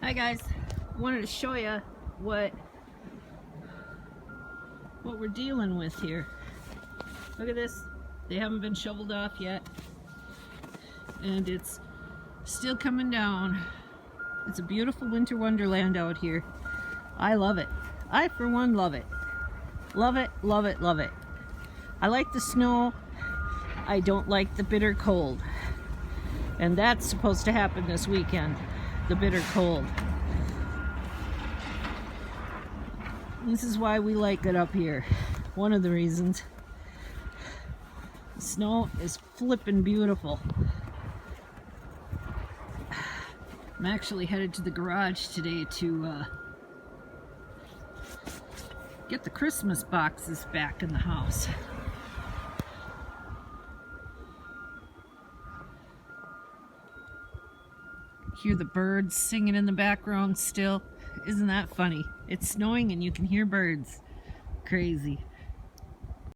Hi guys, wanted to show you what we're dealing with here. Look at this. They haven't been shoveled off yet, and it's still coming down. It's a beautiful winter wonderland out here. I love it. I for one love it. Love it, love it, love it. I like the snow. I don't like the bitter cold. And that's supposed to happen this weekend. The bitter cold. This is why we like it up here. One of the reasons. The snow is flippin' beautiful. I'm actually headed to the garage today to get the Christmas boxes back in the house. Hear the birds singing in the background still. Isn't that funny? It's snowing and you can hear birds. Crazy.